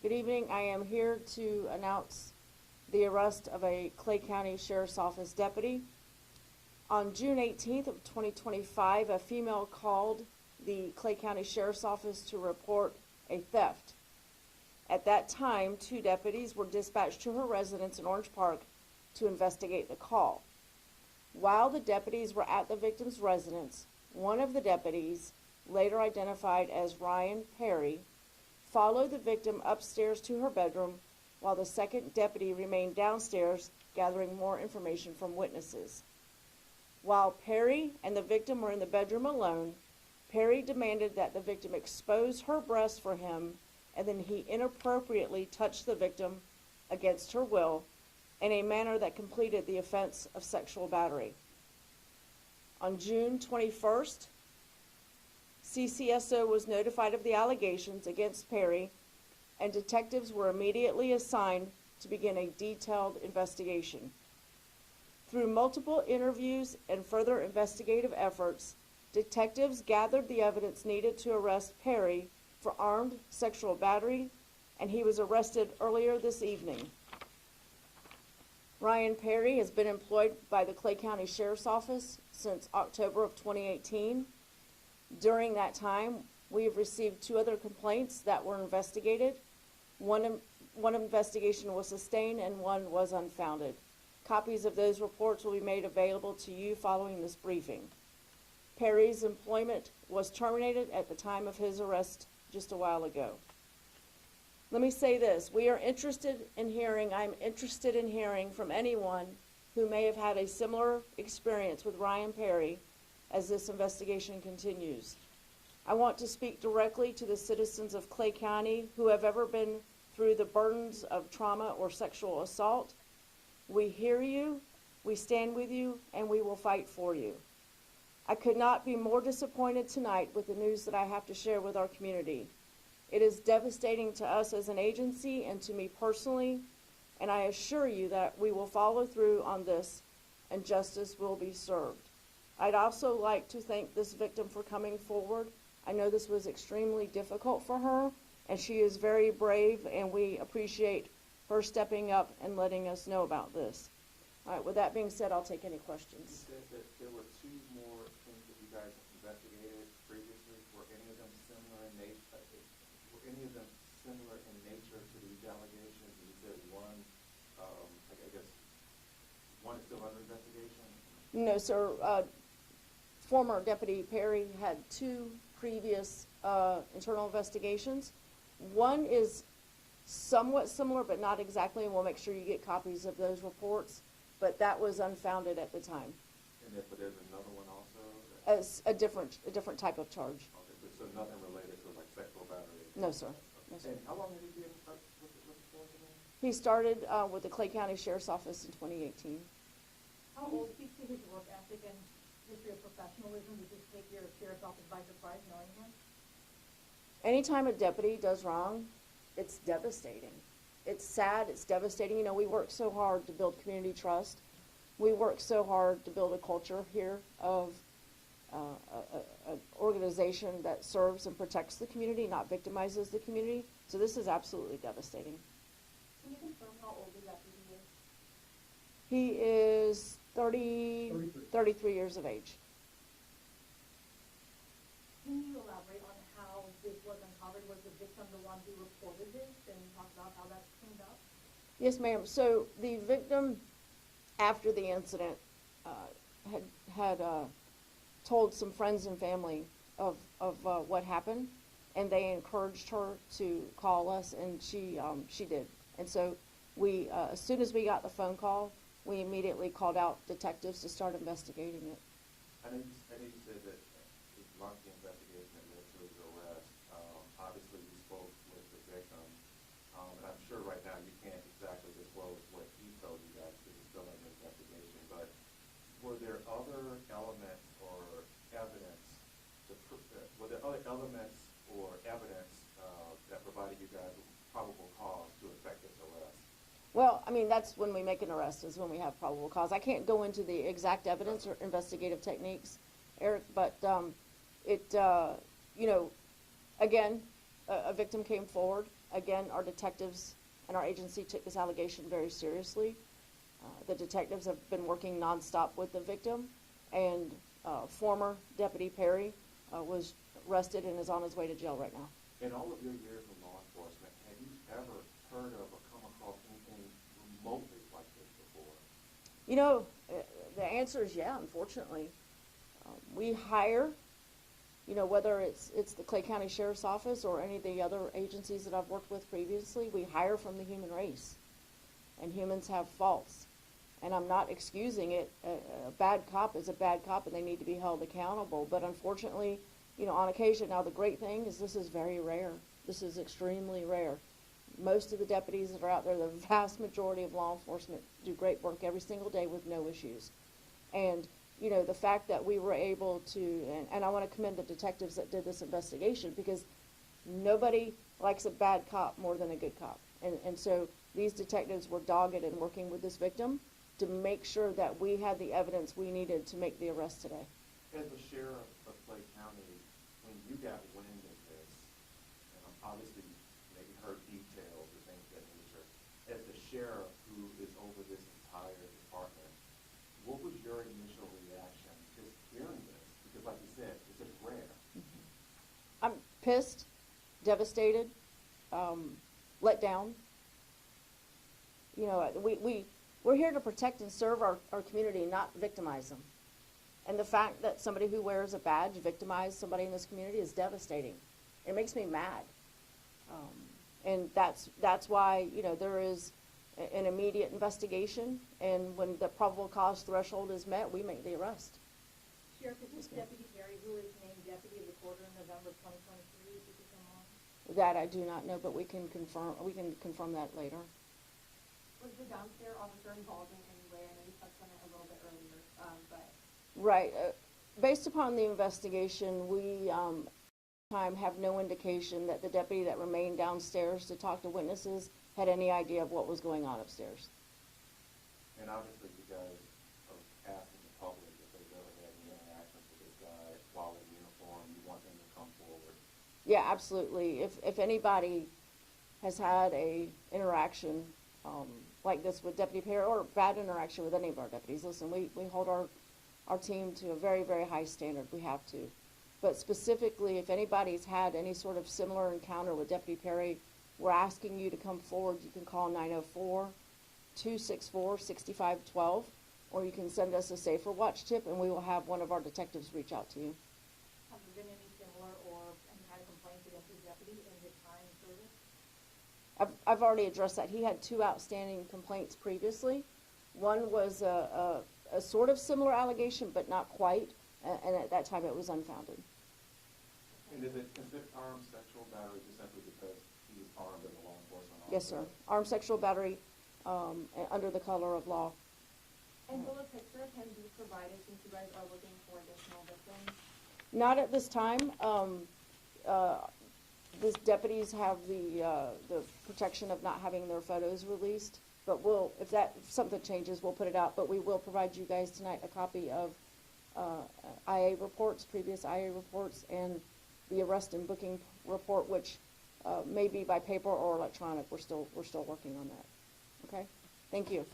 Good evening. I am here to announce the arrest of a Clay County Sheriff's Office deputy. On June 18th of 2025, a female called the Clay County Sheriff's Office to report a theft. At that time, 2 deputies were dispatched to her residence in Orange Park to investigate the call. While the deputies were at the victim's residence, one of the deputies, later identified as Ryan Perry, followed the victim upstairs to her bedroom while the second deputy remained downstairs gathering more information from witnesses. While Perry and the victim were in the bedroom alone, Perry demanded that the victim expose her breast for him, and then he inappropriately touched the victim against her will in a manner that completed the offense of sexual battery. On June 21st, CCSO was notified of the allegations against Perry, and detectives were immediately assigned to begin a detailed investigation. Through multiple interviews and further investigative efforts, detectives gathered the evidence needed to arrest Perry for armed sexual battery, and he was arrested earlier this evening. Ryan Perry has been employed by the Clay County Sheriff's Office since October of 2018. During that time, we have received 2 other complaints that were investigated. One investigation was sustained and one was unfounded. Copies of those reports will be made available to you following this briefing. Perry's employment was terminated at the time of his arrest just a while ago. Let me say this, I'm interested in hearing from anyone who may have had a similar experience with Ryan Perry as this investigation continues. I want to speak directly to the citizens of Clay County who have ever been through the burdens of trauma or sexual assault. We hear you, we stand with you, and we will fight for you. I could not be more disappointed tonight with the news that I have to share with our community. It is devastating to us as an agency and to me personally, and I assure you that we will follow through on this and justice will be served. I'd also like to thank this victim for coming forward. I know this was extremely difficult for her, and she is very brave, and we appreciate her stepping up and letting us know about this. All right, with that being said, I'll take any questions. You said that there were 2 more things that you guys investigated previously. Were any of them similar in nature? To these allegations? You said one, I guess, one is still under investigation? No, sir. Former Deputy Perry had 2 previous internal investigations. One is somewhat similar, but not exactly, and we'll make sure you get copies of those reports, but that was unfounded at the time. And but there's another one also? As a different type of charge. Okay, so nothing related to like sexual battery? No, sir. Okay. No, sir. And how long have you been with the force again? He started with the Clay County Sheriff's Office in 2018. How will speak to his work ethic and history of professionalism? Did this take your sheriff's office by surprise, knowing him? Anytime a deputy does wrong, it's devastating. It's sad, it's devastating. You know, we work so hard to build community trust. We work so hard to build a culture here of an organization that serves and protects the community, not victimizes the community. So this is absolutely devastating. Can you confirm how old the deputy is? He is 33 years of age. Can you elaborate on how this was uncovered? Was the victim the one who reported this, and talk about how that came about? Yes, ma'am. So the victim, after the incident, had told some friends and family of what happened, and they encouraged her to call us, and she did. And so we, as soon as we got the phone call, we immediately called out detectives to start investigating it. I know you said that it launched the investigation that led to his arrest. Obviously, you spoke with the victim, and I'm sure right now you can't exactly disclose what he told you guys because it's still under investigation, but were there other elements or evidence that provided you guys with probable cause to effect this arrest? Well, I mean, that's when we make an arrest, is when we have probable cause. I can't go into the exact evidence or investigative techniques, Eric, but you know, again, a victim came forward again, our detectives and our agency took this allegation very seriously. The detectives have been working nonstop with the victim, and former Deputy Perry was arrested and is on his way to jail right now. In all of your years in law enforcement, have you ever heard of or come across anything remotely like this before? You know, the answer is yeah, unfortunately. We hire, you know, whether it's the Clay County Sheriff's Office or any of the other agencies that I've worked with previously, we hire from the human race. And humans have faults. And I'm not excusing it. A bad cop is a bad cop and they need to be held accountable. But unfortunately, you know, on occasion, now the great thing is this is very rare. This is extremely rare. Most of the deputies that are out there, the vast majority of law enforcement do great work every single day with no issues. And, you know, the fact that we were able to, and I want to commend the detectives that did this investigation, because nobody likes a bad cop more than a good cop. And so these detectives were dogged in working with this victim to make sure that we had the evidence we needed to make the arrest today. As the sheriff of Clay County, when you got wind of this, and obviously maybe heard details or things of that nature, as the sheriff who is over this entire department, what was your initial reaction just hearing this? Because like you said, it's just rare. I'm pissed, devastated, let down. You know, we're here to protect and serve our community, not victimize them. And the fact that somebody who wears a badge victimized somebody in this community is devastating. It makes me mad. And that's why, you know, there is an immediate investigation, and when the probable cause threshold is met, we make the arrest. Sheriff, is this Deputy Perry, who is named Deputy of the Quarter in November 2023, did he come on? That I do not know, but we can confirm that later. Was the downstairs officer involved in any way? I know you touched on it a little bit earlier, but. Right. Based upon the investigation, we have no indication that the deputy that remained downstairs to talk to witnesses had any idea of what was going on upstairs. And obviously you guys are asking the public if they've ever had any interactions with this guy while in uniform. You want them to come forward. Yeah, absolutely. If anybody has had a interaction like this with Deputy Perry, or bad interaction with any of our deputies, listen, we hold our team to a very, very high standard. We have to. But specifically, if anybody's had any sort of similar encounter with Deputy Perry, we're asking you to come forward. You can call 904-264-6512, or you can send us a Safer Watch tip, and we will have one of our detectives reach out to you. Have there been any similar or any kind of complaints against his deputy in his time in service? I've already addressed that. He had 2 outstanding complaints previously. One was a sort of similar allegation, but not quite, and at that time it was unfounded. And is it considered armed sexual battery just simply because he was armed as a law enforcement officer? Yes, sir. Armed sexual battery under the color of law. And will a picture can be provided since you guys are looking for additional victims? Not at this time. These deputies have the protection of not having their photos released, but if something changes, we'll put it out. But we will provide you guys tonight a copy of IA reports, previous IA reports, and the arrest and booking report, which may be by paper or electronic. We're still working on that. Okay. Thank you.